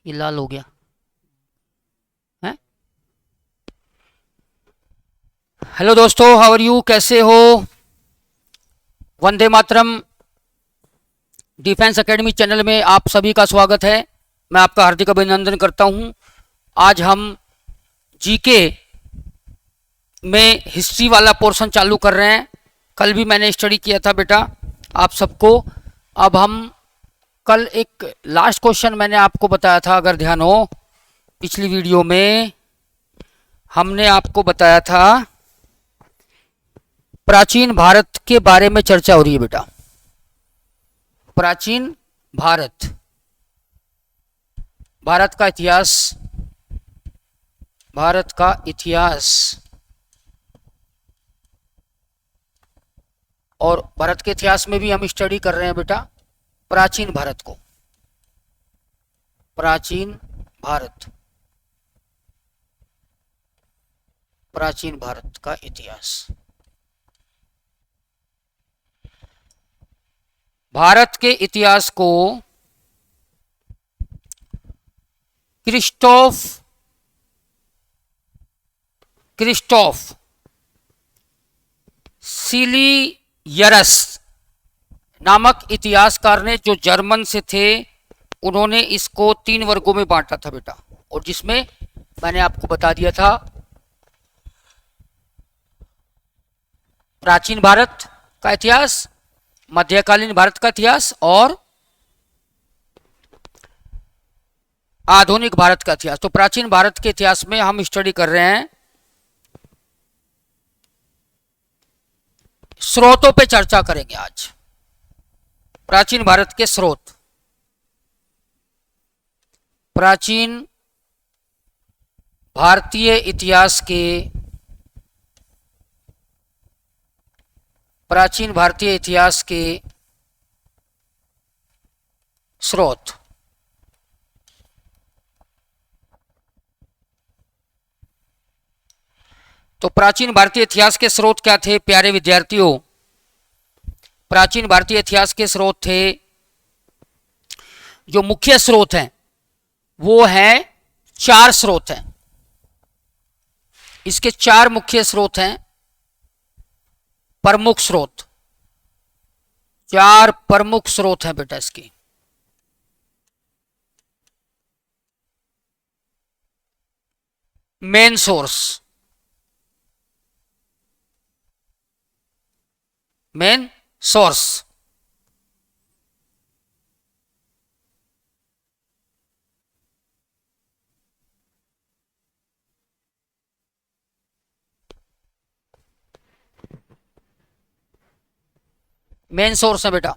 ये लाल हो गया है। हेलो दोस्तों, हाउ आर यू, कैसे हो। Vande Mataram defence academy channel में आप सभी का स्वागत है। मैं आपका हार्दिक अभिनंदन करता हूं। आज हम जीके में हिस्ट्री वाला पोर्शन चालू कर रहे हैं। कल भी मैंने स्टडी किया था बेटा आप सबको। अब हम कल एक लास्ट क्वेश्चन मैंने आपको बताया था, अगर ध्यान हो, पिछली वीडियो में हमने आपको बताया था प्राचीन भारत के बारे में चर्चा हो रही है बेटा। प्राचीन भारत, भारत का इतिहास, भारत का इतिहास। और भारत के इतिहास में भी हम स्टडी कर रहे हैं बेटा प्राचीन भारत को। प्राचीन भारत, प्राचीन भारत का इतिहास। भारत के इतिहास को क्रिस्टोफ सीलियरस नामक इतिहासकार ने, जो जर्मन से थे, उन्होंने इसको 3 वर्गों में बांटा था बेटा। और जिसमें मैंने आपको बता दिया था प्राचीन भारत का इतिहास, मध्यकालीन भारत का इतिहास और आधुनिक भारत का इतिहास। तो प्राचीन भारत के इतिहास में हम स्टडी कर रहे हैं, स्रोतों पे चर्चा करेंगे आज। प्राचीन भारत के स्रोत, प्राचीन भारतीय इतिहास के, प्राचीन भारतीय इतिहास के स्रोत। तो प्राचीन भारतीय इतिहास के स्रोत क्या थे प्यारे विद्यार्थियों। प्राचीन भारतीय इतिहास के स्रोत थे, जो मुख्य स्रोत हैं वो हैं 4 स्रोत हैं। इसके 4 मुख्य स्रोत हैं, प्रमुख स्रोत। 4 प्रमुख स्रोत हैं बेटा इसकी। Main source, main source. Main source है बेटा।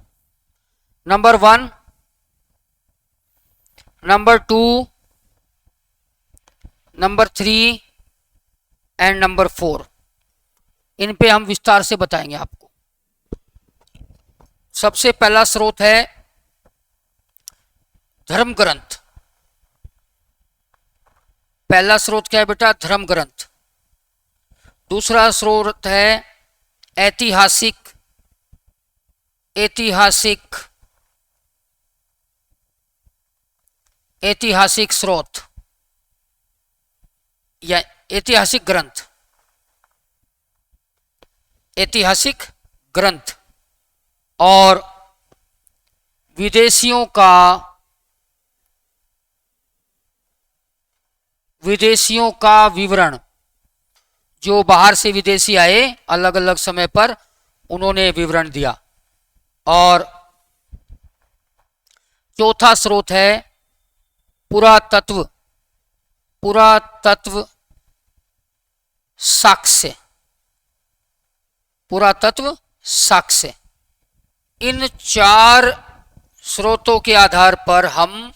Number 1, number 2, number 3 and number 4। इन पे हम विस्तार से बताएंगे आपको। सबसे पहला स्रोत है धर्म ग्रंथ। पहला स्रोत क्या है बेटा? धर्म ग्रंथ। दूसरा स्रोत है ऐतिहासिक, ऐतिहासिक, ऐतिहासिक स्रोत या ऐतिहासिक ग्रंथ, ऐतिहासिक ग्रंथ। और विदेशियों का, विदेशियों का विवरण, जो बाहर से विदेशी आए अलग अलग समय पर, उन्होंने विवरण दिया। और चौथा स्रोत है पुरातत्व, पुरातत्व साक्ष्य, पुरातत्व साक्ष्य। इन 4 स्रोतों के आधार पर हम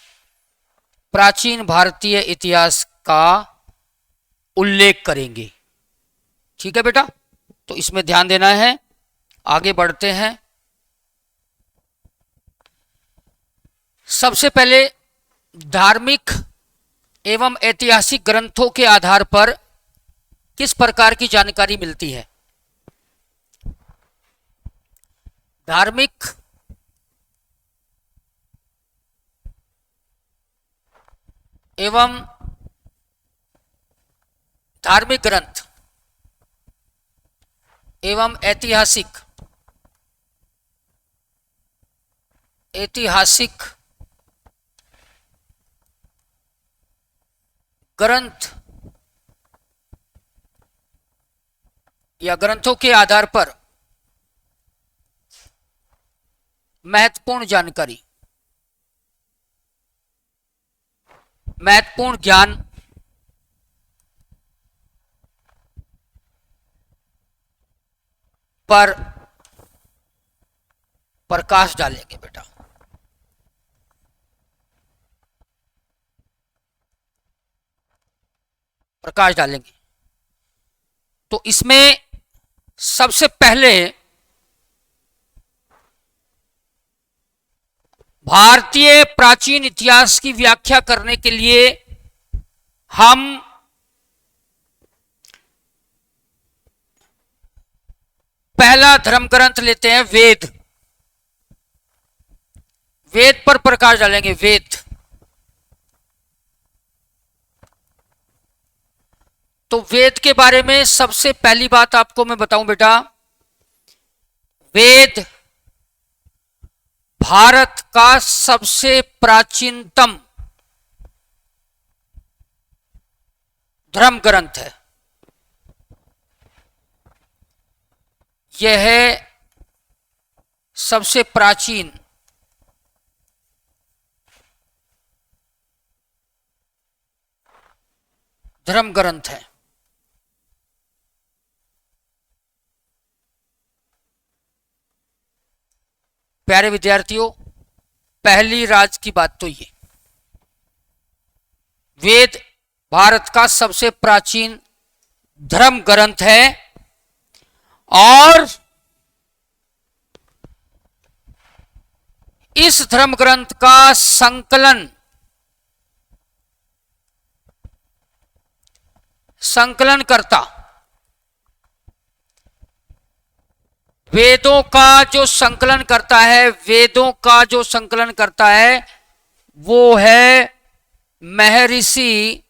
प्राचीन भारतीय इतिहास का उल्लेख करेंगे। ठीक है बेटा, तो इसमें ध्यान देना है। आगे बढ़ते हैं। सबसे पहले धार्मिक एवं ऐतिहासिक ग्रंथों के आधार पर किस प्रकार की जानकारी मिलती है। धार्मिक एवं धार्मिक ग्रंथ एवं ऐतिहासिक ग्रंथ या ग्रंथों के आधार पर महत्वपूर्ण जानकारी, महत्वपूर्ण ज्ञान पर प्रकाश डालेंगे बेटा। प्रकाश डालेंगे तो इसमें सबसे पहले भारतीय प्राचीन इतिहास की व्याख्या करने के लिए हम पहला धर्म ग्रंथ लेते हैं वेद। वेद पर प्रकाश डालेंगे। वेद, तो वेद के बारे में सबसे पहली बात आपको मैं बताऊं बेटा, वेद भारत का सबसे प्राचीनतम धर्म ग्रंथ है। यह है सबसे प्राचीन धर्म ग्रंथ है। प्यारे विद्यार्थियों, पहली राज की बात तो ये, वेद भारत का सबसे प्राचीन धर्म ग्रंथ है और इस धर्म ग्रंथ का संकलनकर्ता, वेदों का जो संकलन करता है, वेदों का जो संकलन करता है वो है महर्षि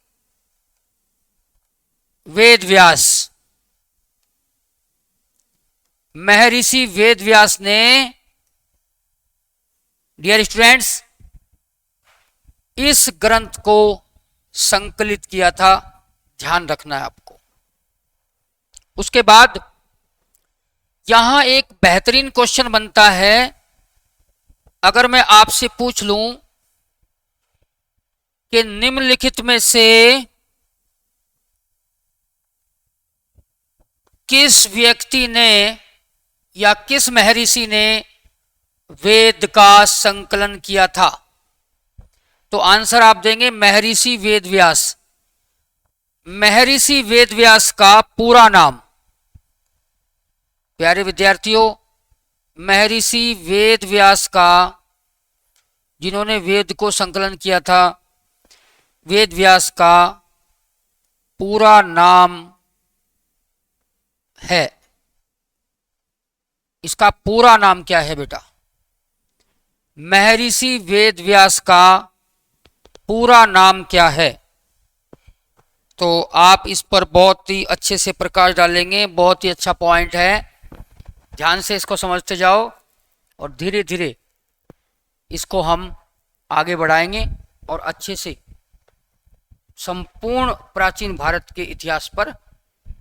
वेदव्यास। महर्षि वेदव्यास ने, डियर स्टूडेंट्स, इस ग्रंथ को संकलित किया था। ध्यान रखना है आपको। उसके बाद यहां एक बेहतरीन क्वेश्चन बनता है। अगर मैं आपसे पूछ लूं कि निम्नलिखित में से किस व्यक्ति ने या किस महर्षि ने वेद का संकलन किया था, तो आंसर आप देंगे महर्षि वेदव्यास। महर्षि वेदव्यास का पूरा नाम, प्यारे विद्यार्थियों, महर्षि वेदव्यास का, जिन्होंने वेद को संकलन किया था, वेदव्यास का पूरा नाम है। इसका पूरा नाम क्या है बेटा? महर्षि वेदव्यास का पूरा नाम क्या है? तो आप इस पर बहुत ही अच्छे से प्रकाश डालेंगे। बहुत ही अच्छा पॉइंट है, ध्यान से इसको समझते जाओ और धीरे धीरे इसको हम आगे बढ़ाएंगे और अच्छे से संपूर्ण प्राचीन भारत के इतिहास पर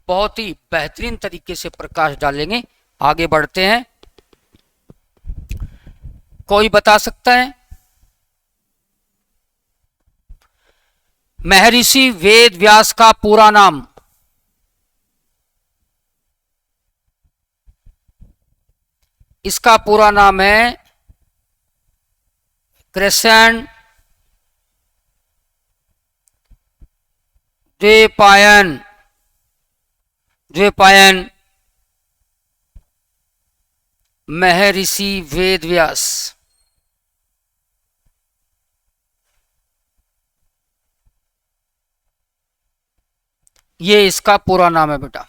बहुत ही बेहतरीन तरीके से प्रकाश डालेंगे। आगे बढ़ते हैं। कोई बता सकता है महर्षि वेदव्यास का पूरा नाम? इसका पूरा नाम है कृष्ण द्वैपायन महर्षि वेदव्यास। ये इसका पूरा नाम है बेटा।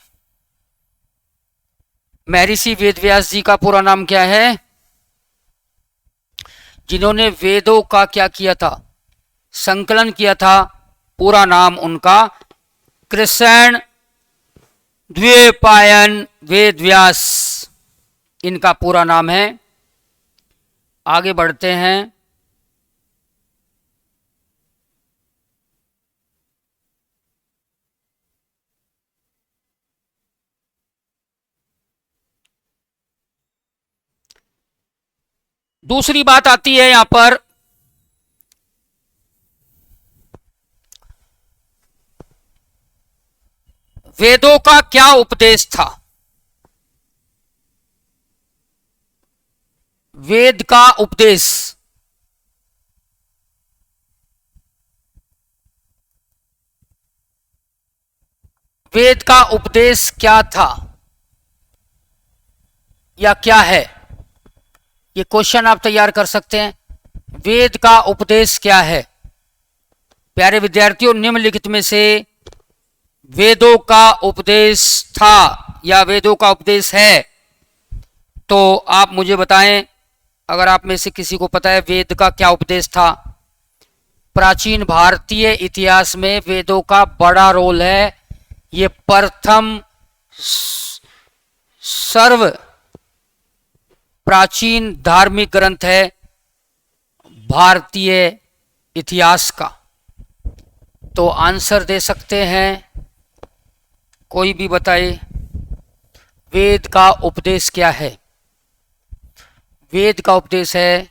महर्षि वेदव्यास जी का पूरा नाम क्या है? जिन्होंने वेदों का क्या किया था? संकलन किया था। पूरा नाम उनका कृष्ण द्वैपायन वेदव्यास, इनका पूरा नाम है। आगे बढ़ते हैं। दूसरी बात आती है यहां पर, वेदों का क्या उपदेश था। वेद का उपदेश, वेद का उपदेश क्या था या क्या है, ये क्वेश्चन आप तैयार कर सकते हैं। वेद का उपदेश क्या है। प्यारे विद्यार्थियों, निम्नलिखित में से वेदों का उपदेश था या वेदों का उपदेश है, तो आप मुझे बताएं। अगर आप में से किसी को पता है वेद का क्या उपदेश था। प्राचीन भारतीय इतिहास में वेदों का बड़ा रोल है। ये प्रथम सर्व प्राचीन धार्मिक ग्रंथ है भारतीय इतिहास का। तो आंसर दे सकते हैं, कोई भी बताए वेद का उपदेश क्या है। वेद का उपदेश है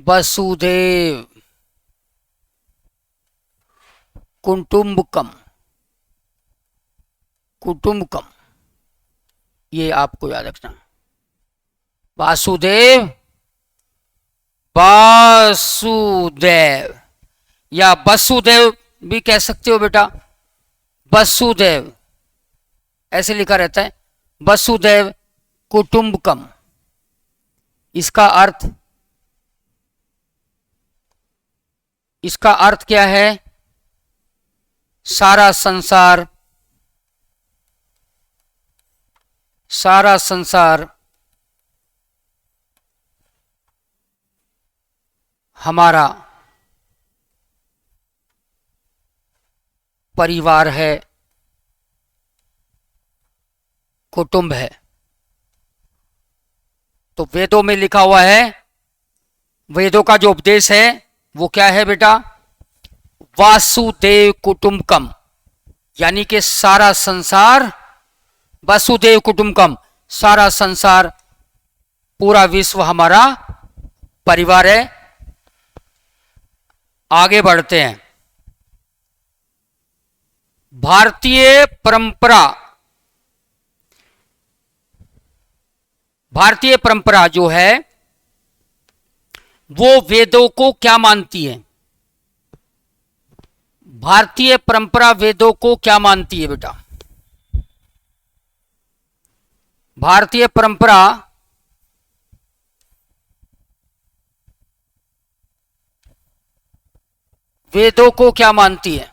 वसुदेव कुटुंबकम, कुटुंबकम, ये आपको याद रखना। वासुदेव, वासुदेव या वसुदेव भी कह सकते हो बेटा। वसुदेव ऐसे लिखा रहता है, वसुदेव कुटुंबकम। इसका अर्थ क्या है। सारा संसार, सारा संसार हमारा परिवार है, कुटुंब है। तो वेदों में लिखा हुआ है, वेदों का जो उपदेश है वो क्या है बेटा। वासुदेव कुटुंबकम, यानी कि सारा संसार, वसुदेव कुटुंबकम, सारा संसार, पूरा विश्व हमारा परिवार है। आगे बढ़ते हैं। भारतीय परंपरा, भारतीय परंपरा जो है वो वेदों को क्या मानती है। भारतीय परंपरा वेदों को क्या मानती है बेटा। भारतीय परंपरा वेदों को क्या मानती है।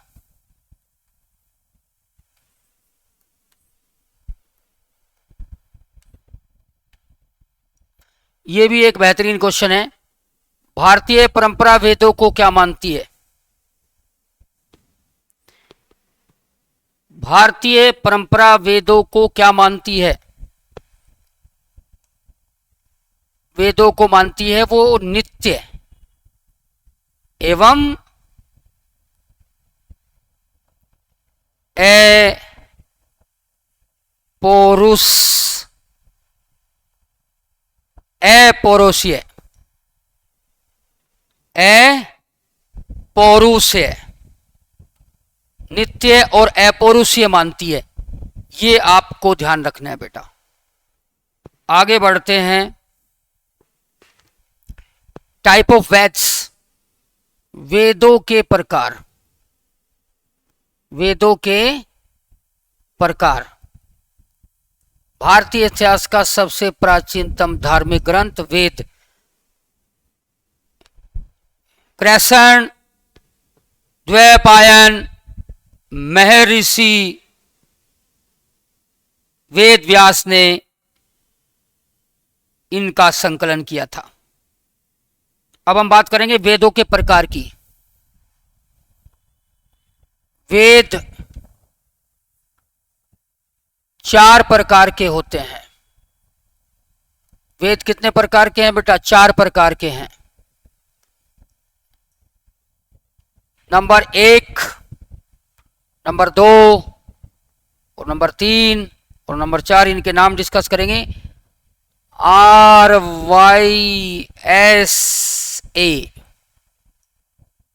यह भी एक बेहतरीन क्वेश्चन है। भारतीय परंपरा वेदों को क्या मानती है। भारतीय परंपरा वेदों को क्या मानती है। वेदों को मानती है वो नित्य एवं अपौरुषीय, अपौरुषीय, नित्य और अपौरुषीय मानती है। ये आपको ध्यान रखना है बेटा। आगे बढ़ते हैं। टाइप ऑफ वेद्स, वेदों के प्रकार, वेदों के प्रकार। भारतीय इतिहास का सबसे प्राचीनतम धार्मिक ग्रंथ वेद, कृष्ण द्वैपायन महर्षि वेद व्यास ने इनका संकलन किया था। अब हम बात करेंगे वेदों के प्रकार की। वेद 4 प्रकार के होते हैं। वेद कितने प्रकार के हैं बेटा? 4 प्रकार के हैं। नंबर 1, नंबर 2 और नंबर 3 और नंबर 4, इनके नाम डिस्कस करेंगे। RYSA,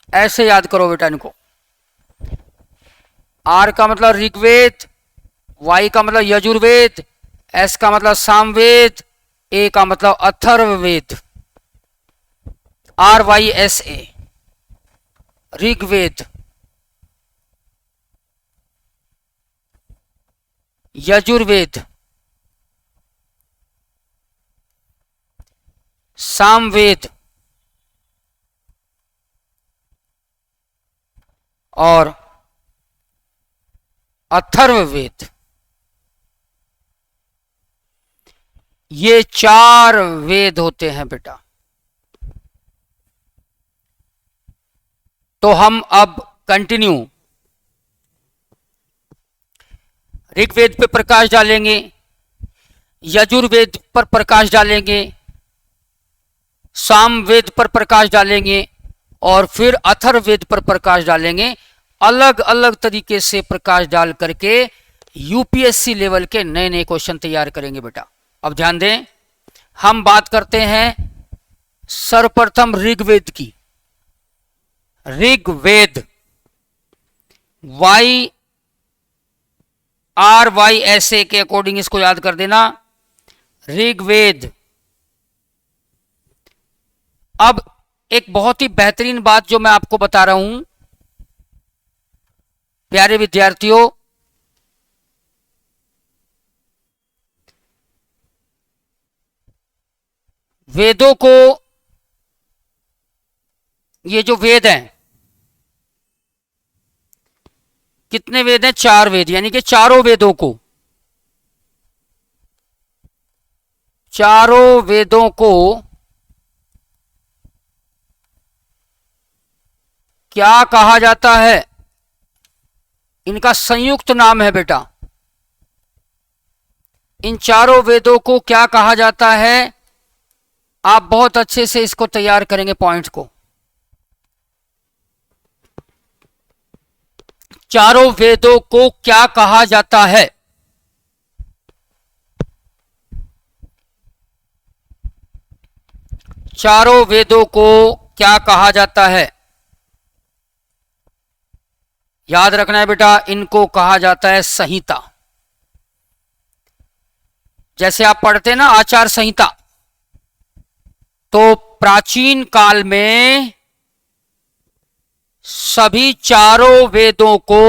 ऐसे याद करो बेटा इनको। R का मतलब ऋग्वेद, Y का मतलब यजुर्वेद, S का मतलब सामवेद, A का मतलब अथर्ववेद। RYSA, ऋग्वेद, यजुर्वेद, सामवेद और अथर्ववेद। ये 4 वेद होते हैं बेटा। तो हम अब कंटिन्यू ऋग्वेद पे प्रकाश डालेंगे, यजुर्वेद पर प्रकाश डालेंगे, सामवेद पर प्रकाश डालेंगे और फिर अथर्ववेद पर प्रकाश डालेंगे। अलग अलग तरीके से प्रकाश डाल करके यूपीएससी लेवल के नए नए क्वेश्चन तैयार करेंगे बेटा। अब ध्यान दें, हम बात करते हैं सर्वप्रथम ऋग्वेद की। ऋग्वेद RYSA के अकॉर्डिंग इसको याद कर देना, ऋग्वेद। अब एक बहुत ही बेहतरीन बात जो मैं आपको बता रहा हूं प्यारे विद्यार्थियों, वेदों को, ये जो वेद हैं, कितने वेद हैं? 4 वेद, यानी कि चारों वेदों को, चारों वेदों को क्या कहा जाता है? इनका संयुक्त नाम है बेटा। इन चारों वेदों को क्या कहा जाता है? आप बहुत अच्छे से इसको तैयार करेंगे पॉइंट्स को। चारों वेदों को क्या कहा जाता है? चारों वेदों को क्या कहा जाता है? याद रखना है बेटा, इनको कहा जाता है संहिता। जैसे आप पढ़ते हैं ना आचार संहिता, तो प्राचीन काल में सभी चारों वेदों को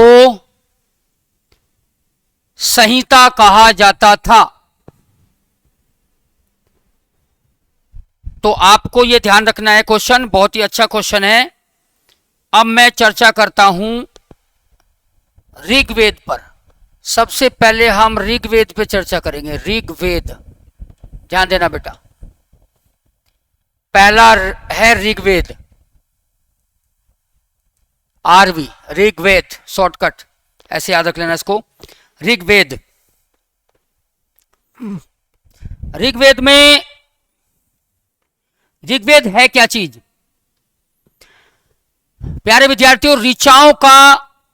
संहिता कहा जाता था। तो आपको यह ध्यान रखना है, क्वेश्चन बहुत ही अच्छा क्वेश्चन है। अब मैं चर्चा करता हूं ऋग्वेद पर। सबसे पहले हम ऋग्वेद पे चर्चा करेंगे। ऋग्वेद, ध्यान देना बेटा, पहला है ऋग्वेद, आरवी, ऋग्वेद शॉर्टकट, ऐसे याद रख लेना इसको। ऋग्वेद, ऋग्वेद में, ऋग्वेद है क्या चीज? प्यारे विद्यार्थियों,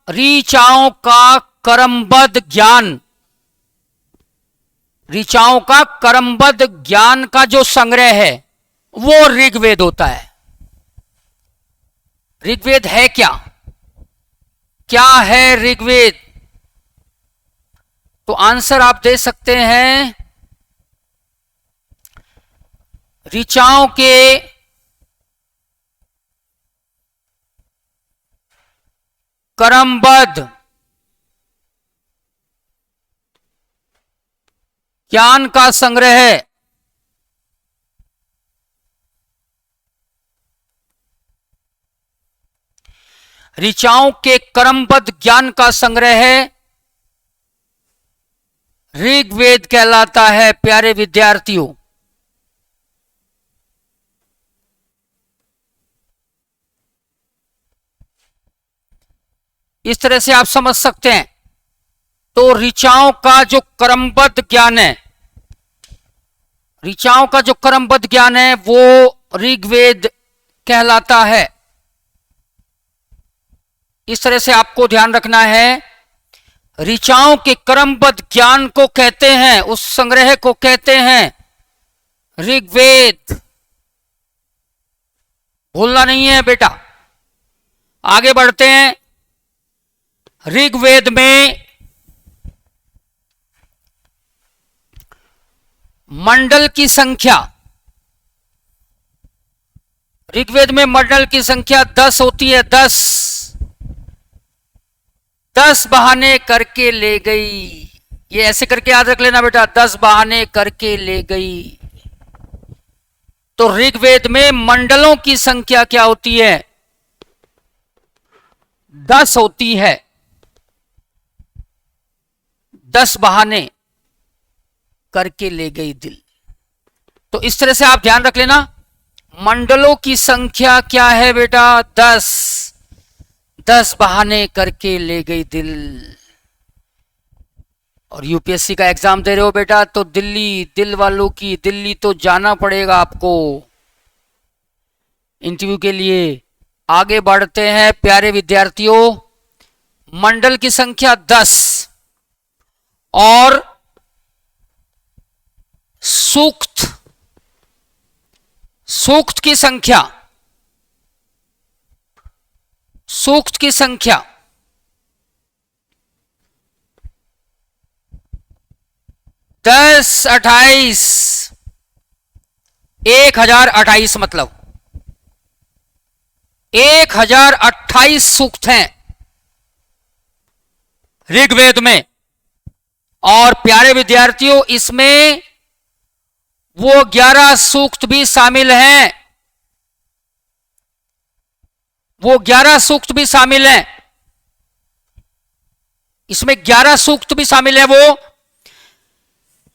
ऋचाओं का क्रमबद्ध ज्ञान, ऋचाओं का क्रमबद्ध ज्ञान का जो संग्रह है वो ऋग्वेद होता है। ऋग्वेद है क्या? क्या है ऋग्वेद? तो आंसर आप दे सकते हैं, ऋचाओं के क्रमबद्ध ज्ञान का संग्रह है। ऋचाओं के क्रमबद्ध ज्ञान का संग्रह है, ऋग्वेद कहलाता है प्यारे विद्यार्थियों। इस तरह से आप समझ सकते हैं। तो ऋचाओं का जो क्रमबद्ध ज्ञान है, ऋचाओं का जो क्रमबद्ध ज्ञान है वो ऋग्वेद कहलाता है। इस तरह से आपको ध्यान रखना है, ऋचाओं के क्रमबद्ध ज्ञान को कहते हैं, उस संग्रह को कहते हैं ऋग्वेद। भूलना नहीं है बेटा। आगे बढ़ते हैं। ऋग्वेद में मंडल की संख्या, ऋग्वेद में मंडल की संख्या 10 होती है। 10 बहाने करके ले गई। ये ऐसे करके याद रख लेना बेटा, 10 बहाने करके ले गई। तो ऋग्वेद में मंडलों की संख्या क्या होती है? 10 होती है। 10 बहाने करके ले गई दिल। तो इस तरह से आप ध्यान रख लेना, मंडलों की संख्या क्या है बेटा? 10। 10 बहाने करके ले गई दिल। और यूपीएससी का एग्जाम दे रहे हो बेटा तो दिल वालों की दिल्ली तो जाना पड़ेगा आपको इंटरव्यू के लिए। आगे बढ़ते हैं प्यारे विद्यार्थियों। मंडल की संख्या 10 और सूक्त की संख्या 10, 28, 1028 मतलब 1028 सूक्त हैं ऋग्वेद में। और प्यारे विद्यार्थियों इसमें वो 11 सूक्त भी शामिल हैं, वो 11 सूक्त भी शामिल हैं। इसमें 11 सूक्त भी शामिल है। वो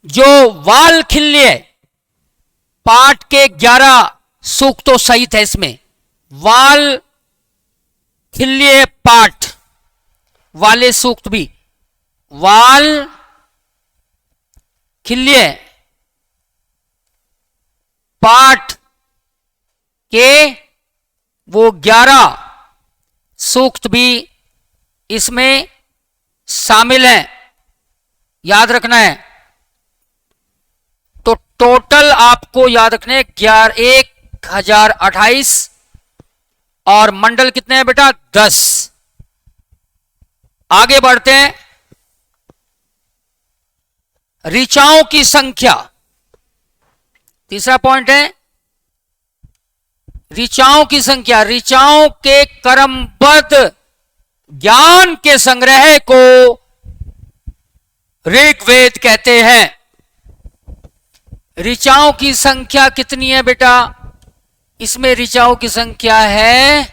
जो वालखिल्य पाठ के 11 सूक्तों सहित है। इसमें वालखिल्य पाठ वाले सूक्त भी, वालखिल्य पाठ के वो 11 सूक्त भी इसमें शामिल हैं, याद रखना है। तो टोटल आपको याद रखने 1028 और मंडल कितने हैं बेटा? 10। आगे बढ़ते हैं। ऋचाओं की संख्या, तीसरा पॉइंट है ऋचाओं की संख्या। ऋचाओं के क्रमबद्ध ज्ञान के संग्रह को ऋग्वेद कहते हैं। ऋचाओं की संख्या कितनी है बेटा? इसमें ऋचाओं की संख्या है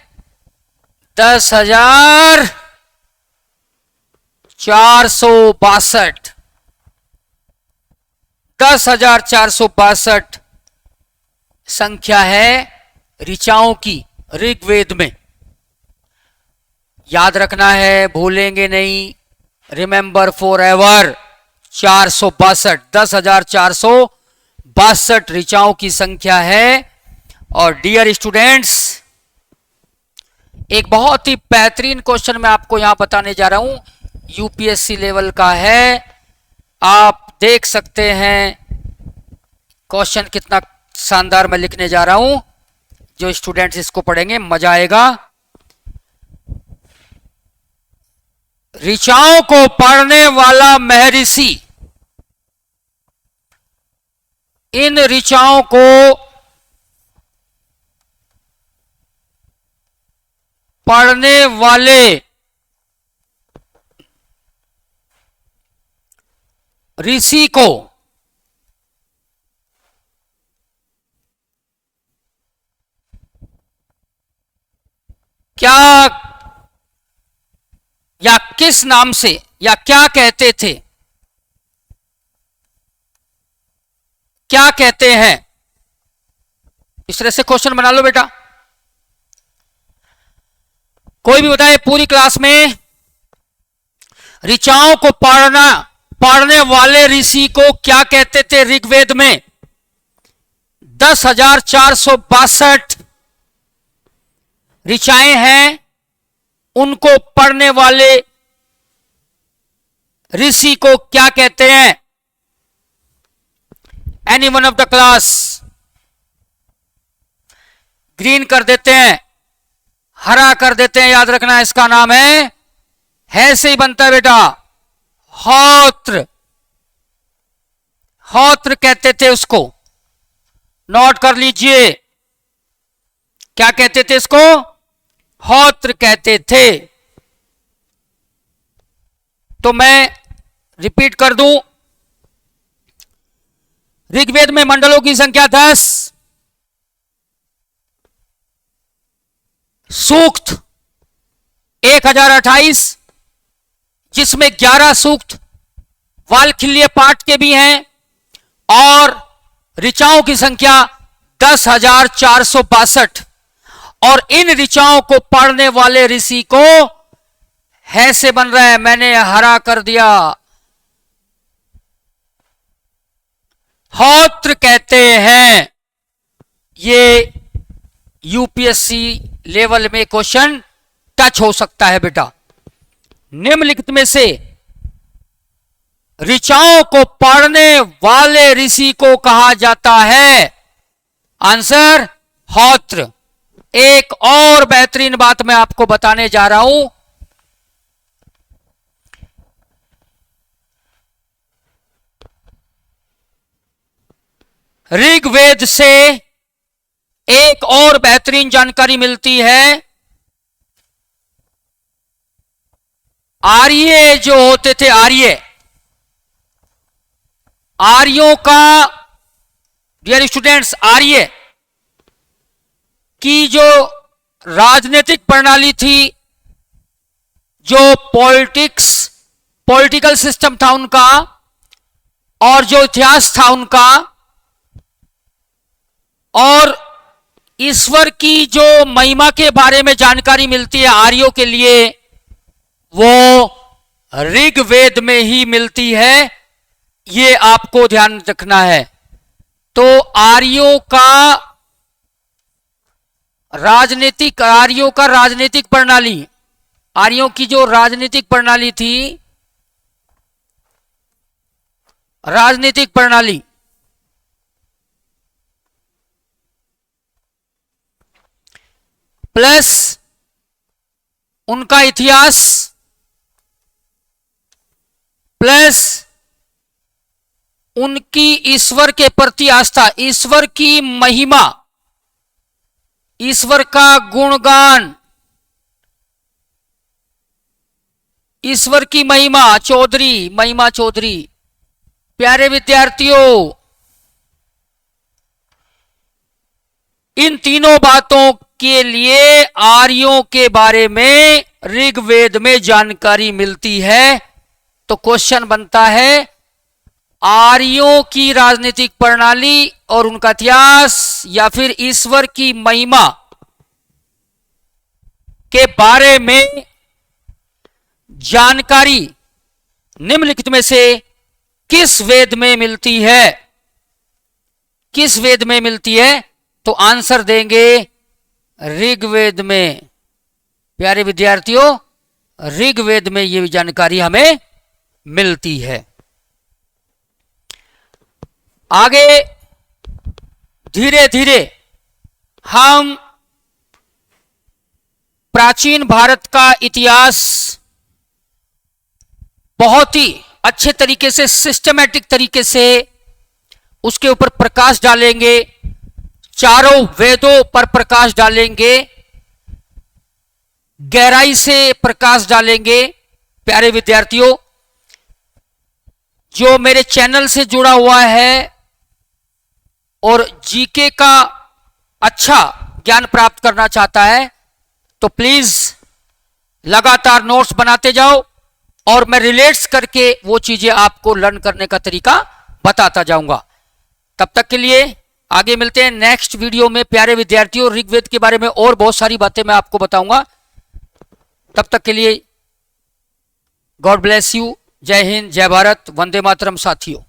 10,462। 10,462 संख्या है ऋचाओं की ऋग्वेद में। याद रखना है, भूलेंगे नहीं। रिमेंबर फॉर एवर 462, 10,462 ऋचाओं की संख्या है। और डियर स्टूडेंट्स, एक बहुत ही बेहतरीन क्वेश्चन मैं आपको यहां बताने जा रहा हूं, यूपीएससी लेवल का है। आप देख सकते हैं क्वेश्चन कितना शानदार मैं लिखने जा रहा हूं। जो स्टूडेंट्स इसको पढ़ेंगे मजा आएगा। ऋचाओं को पढ़ने वाला महर्षि इन ऋचाओं को पढ़ने वाले ऋषि को क्या या किस नाम से या क्या कहते थे, क्या कहते हैं? इस तरह से क्वेश्चन बना लो बेटा। कोई भी बताए पूरी क्लास में ऋचाओं को पढ़ने वाले ऋषि को क्या कहते थे ऋग्वेद में? 10,462 ऋचाएं हैं, उनको पढ़ने वाले ऋषि को क्या कहते हैं? Any one of the class? Green कर देते हैं, हरा कर देते हैं, याद रखना इसका नाम है से ही बनता है बेटा, होत्र। होत्र कहते थे उसको, नोट कर लीजिए, क्या कहते थे इसको? होत्र कहते थे। तो मैं रिपीट कर दूं, ऋग्वेद में मंडलों की संख्या 10, सूक्त 1028, जिसमें 11 सूक्त वाल्खिल्य पाठ के भी हैं, और ऋचाओं की संख्या 10,462, और इन ऋचाओं को पढ़ने वाले ऋषि को है से बन रहा है, मैंने हरा कर दिया, होत्र कहते हैं। ये यूपीएससी लेवल में क्वेश्चन टच हो सकता है बेटा। निम्नलिखित में से ऋचाओं को पढ़ने वाले ऋषि को कहा जाता है? आंसर होत्र। एक और बेहतरीन बात मैं आपको बताने जा रहा हूं, ऋग्वेद से एक और बेहतरीन जानकारी मिलती है। आर्य जो होते थे, आर्यों का, डियर स्टूडेंट्स, आर्य की जो राजनीतिक प्रणाली थी, जो पॉलिटिकल सिस्टम था उनका, और जो इतिहास था उनका, और ईश्वर की जो महिमा के बारे में जानकारी मिलती है आर्यों के लिए, वो ऋग्वेद में ही मिलती है। ये आपको ध्यान रखना है। तो आर्यों का राजनीतिक प्रणाली, आर्यों की जो राजनीतिक प्रणाली थी, राजनीतिक प्रणाली प्लस उनका इतिहास प्लस उनकी ईश्वर के प्रति आस्था, ईश्वर की महिमा, ईश्वर का गुणगान, ईश्वर की महिमा चौधरी। प्यारे विद्यार्थियों, इन तीनों बातों के लिए आर्यों के बारे में ऋग्वेद में जानकारी मिलती है। तो क्वेश्चन बनता है, आर्यों की राजनीतिक प्रणाली और उनका इतिहास या फिर ईश्वर की महिमा के बारे में जानकारी निम्नलिखित में से किस वेद में मिलती है? किस वेद में मिलती है? तो आंसर देंगे ऋग्वेद में। प्यारे विद्यार्थियों, ऋग्वेद में ये जानकारी हमें मिलती है। आगे धीरे धीरे हम प्राचीन भारत का इतिहास बहुत ही अच्छे तरीके से, सिस्टमैटिक तरीके से उसके ऊपर प्रकाश डालेंगे, चारों वेदों पर प्रकाश डालेंगे, गहराई से प्रकाश डालेंगे। प्यारे विद्यार्थियों, जो मेरे चैनल से जुड़ा हुआ है और जीके का अच्छा ज्ञान प्राप्त करना चाहता है, तो प्लीज लगातार नोट्स बनाते जाओ और मैं रिलेट्स करके वो चीजें आपको लर्न करने का तरीका बताता जाऊंगा। तब तक के लिए आगे मिलते हैं नेक्स्ट वीडियो में। प्यारे विद्यार्थियों, ऋग्वेद के बारे में और बहुत सारी बातें मैं आपको बताऊंगा। तब तक के लिए गॉड ब्लेस यू। जय हिंद, जय भारत, वंदे मातरम साथियों।